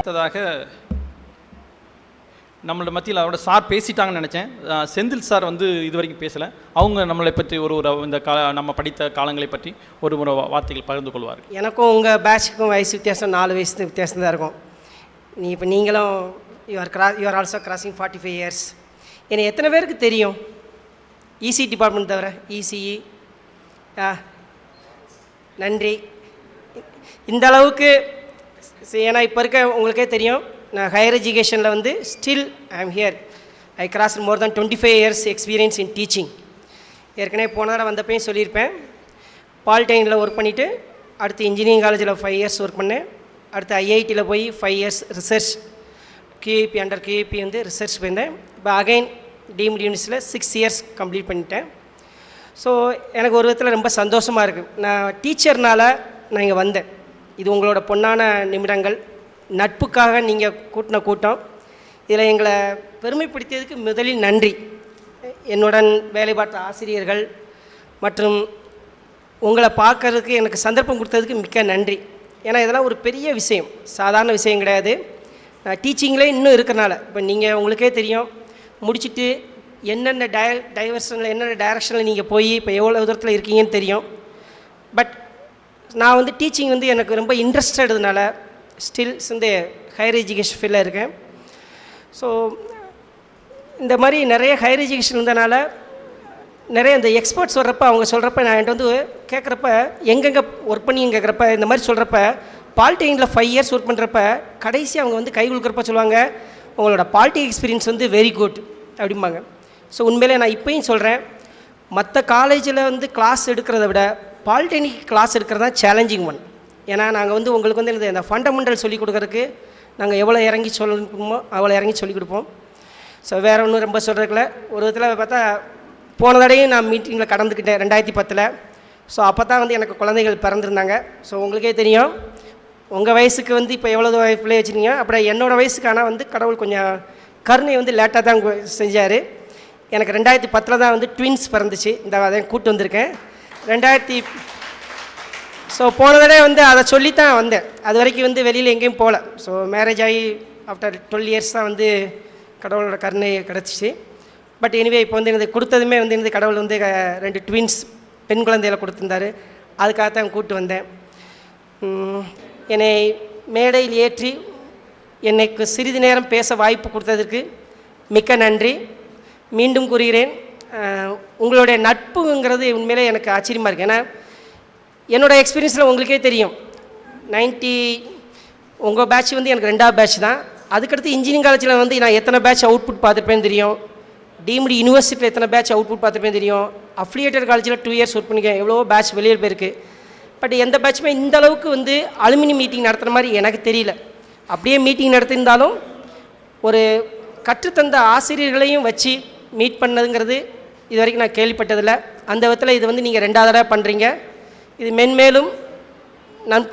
அடுத்ததாக நம்மளோட மத்தியில் அவரோட சார் பேசிட்டாங்கன்னு நினச்சேன். செந்தில் சார் வந்து இது வரைக்கும் பேசலை. அவங்க நம்மளை பற்றி ஒரு இந்த நம்ம படித்த காலங்களை பற்றி ஒரு முறை வார்த்தைகள் பகிர்ந்து கொள்வார். எனக்கும் உங்கள் பேட்சுக்கும் வயசு வித்தியாசம் 4 வயசு வித்தியாசம் தான் இருக்கும். நீங்களும் you are also crossing 45 years. என்னை எத்தனை பேருக்கு தெரியும் இசி டிபார்ட்மெண்ட் தவிர? இசிஇ நன்றி. இந்த அளவுக்கு ஏன்னா இப்போ இருக்க உங்களுக்கே தெரியும், நான் ஹையர் எஜுகேஷனில் வந்து still I am here. I cross more then 25 years experience in teaching. ஏற்கனவே போன தடவை வந்தப்பையும் சொல்லியிருப்பேன். பாலிடெக்னிக்கில் ஒர்க் பண்ணிவிட்டு அடுத்து இன்ஜினியரிங் காலேஜில் 5 இயர்ஸ் ஒர்க் பண்ணேன். அடுத்து ஐஐடியில் போய் 5 years research QEP under QEP வந்து ரிசர்ச் போயிருந்தேன். இப்போ அகைன் டீம்டு யூனிவர்சிட்டியில் 6 இயர்ஸ் கம்ப்ளீட் பண்ணிட்டேன். ஸோ எனக்கு ஒரு விதத்தில் ரொம்ப சந்தோஷமாக இருக்குது. நான் டீச்சர்னால் நான் இங்கே வந்தேன். இது உங்களோட பொன்னான நிமிடங்கள், நட்புக்காக நீங்கள் கூட்டின கூட்டம். இதில் எங்களை பெருமைப்படுத்தியதுக்கு முதலில் நன்றி. என்னுடன் வேலை பார்த்த ஆசிரியர்கள் மற்றும் உங்களை பார்க்கறதுக்கு எனக்கு சந்தர்ப்பம் கொடுத்ததுக்கு மிக்க நன்றி. ஏன்னா இதெல்லாம் ஒரு பெரிய விஷயம், சாதாரண விஷயம் கிடையாது. நான் டீச்சிங்லே இன்னும் இருக்கிறனால இப்போ நீங்கள் உங்களுக்கே தெரியும், முடிச்சுட்டு என்னென்ன என்னென்ன டைரக்ஷனில் நீங்கள் போய் இப்போ எவ்வளோ தூரத்தில் இருக்கீங்கன்னு தெரியும். பட் நான் வந்து டீச்சிங் வந்து எனக்கு ரொம்ப இன்ட்ரெஸ்டடுனால ஸ்டில் இந்த ஹையர் எஜுகேஷன் ஃபீல்டில் இருக்கேன். ஸோ இந்த மாதிரி நிறைய ஹையர் எஜுகேஷன் இருந்தனால நிறைய இந்த எக்ஸ்பர்ட்ஸ் வர்றப்ப அவங்க சொல்கிறப்ப நான் என்கிட்ட வந்து கேட்குறப்ப எங்கெங்கே ஒர்க் பண்ணி கேட்குறப்ப இந்த மாதிரி சொல்கிறப்ப பாலிடெக்னிக்கில் 5 இயர்ஸ் ஒர்க் பண்ணுறப்ப கடைசி அவங்க வந்து கை கொடுக்குறப்ப சொல்லுவாங்க, உங்களோட பாலிடெக்னிக் எக்ஸ்பீரியன்ஸ் வந்து வெரி குட் அப்படிம்பாங்க. ஸோ உண்மையிலே நான் இப்போயும் சொல்கிறேன், மற்ற காலேஜில் வந்து கிளாஸ் எடுக்கிறத விட பாலிடெக்னிக் கிளாஸ் எடுக்கிறது தான் சேலஞ்சிங் ஒன். ஏன்னா நாங்கள் வந்து உங்களுக்கு வந்து இந்த ஃபண்டமெண்டல் சொல்லிக் கொடுக்குறதுக்கு நாங்கள் எவ்வளோ இறங்கி சொல்லணுமோ அவ்வளோ இறங்கி சொல்லிக் கொடுப்போம். ஸோ வேறு ஒன்றும் ரொம்ப சொல்கிறதுக்குல ஒரு விதத்தில் பார்த்தா போன தடையும் நான் மீட்டிங்கில் கடந்துக்கிட்டேன் 2010. ஸோ அப்போ தான் வந்து எனக்கு குழந்தைகள் பிறந்திருந்தாங்க. ஸோ உங்களுக்கே தெரியும், உங்கள் வயசுக்கு வந்து இப்போ எவ்வளோ பிள்ளை வச்சுருக்கீங்க, அப்புறம் என்னோடய வயசுக்கான வந்து கடவுள் கொஞ்சம் கருணை வந்து லேட்டாக தான் செஞ்சார். எனக்கு 2010 தான் வந்து ட்வின்ஸ் பிறந்துச்சு. இந்த அதை கூப்பிட்டு வந்திருக்கேன் 2000. ஸோ போன தடவை வந்து அதை சொல்லித்தான் வந்தேன். அது வரைக்கும் வந்து வெளியில் எங்கேயும் போகல. ஸோ மேரேஜ் ஆகி ஆஃப்டர் 12 இயர்ஸ் தான் வந்து கடவுளோட கருணை கிடச்சிச்சு. பட் எனிவே இப்போ வந்து எனக்கு கொடுத்ததுமே வந்து எனக்கு கடவுள் வந்து 2 ட்வின்ஸ் பெண் குழந்தைகளை கொடுத்துருந்தாரு. அதுக்காகத்தான் கூப்பிட்டு வந்தேன். என்னை மேடையில் ஏற்றி என்னைக்கு சிறிது நேரம் பேச வாய்ப்பு கொடுத்ததற்கு மிக்க நன்றி. மீண்டும் கூறுகிறேன், உங்களுடைய நட்புங்கிறது உண்மையிலே எனக்கு ஆச்சரியமாக இருக்குது. ஏன்னா என்னோடய எக்ஸ்பீரியன்ஸில் உங்களுக்கே தெரியும், 90 உங்கள் பேட்ச் வந்து எனக்கு 2ஆவது பேட்ச் தான். அதுக்கடுத்து இன்ஜினியரிங் காலேஜில் வந்து நான் எத்தனை பேட்ச் அவுட்புட் பார்த்துருப்பேன்னு தெரியும். டீம்டு யூனிவர்சிட்டியில் எத்தனை பேட்ச் அவுட்புட் பார்த்துருப்பேன்னு தெரியும். அஃபிலியேட்டட் காலேஜில் 2 இயர்ஸ் ஒர்க் பண்ணிக்கேன். எவ்வளோ பேட்ச் வெளியே போயிருக்கு. பட் எந்த பேட்சுமே இந்த அளவுக்கு வந்து அலுமினி மீட்டிங் நடத்துகிற மாதிரி எனக்கு தெரியல. அப்படியே மீட்டிங் நடத்தியிருந்தாலும் ஒரு கற்றுத்தந்த ஆசிரியர்களையும் வச்சு மீட் பண்ணதுங்கிறது இது வரைக்கும் நான் கேள்விப்பட்டதில்லை. அந்த விதத்தில் இது வந்து நீங்கள் 2ஆவது தடவை பண்ணுறீங்க. இது மென்மேலும்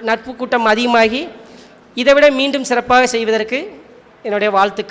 நட்பு கூட்டம் அதிகமாகி இதை விட மீண்டும் சிறப்பாக செய்வதற்கு என்னுடைய வாழ்த்துக்கள்.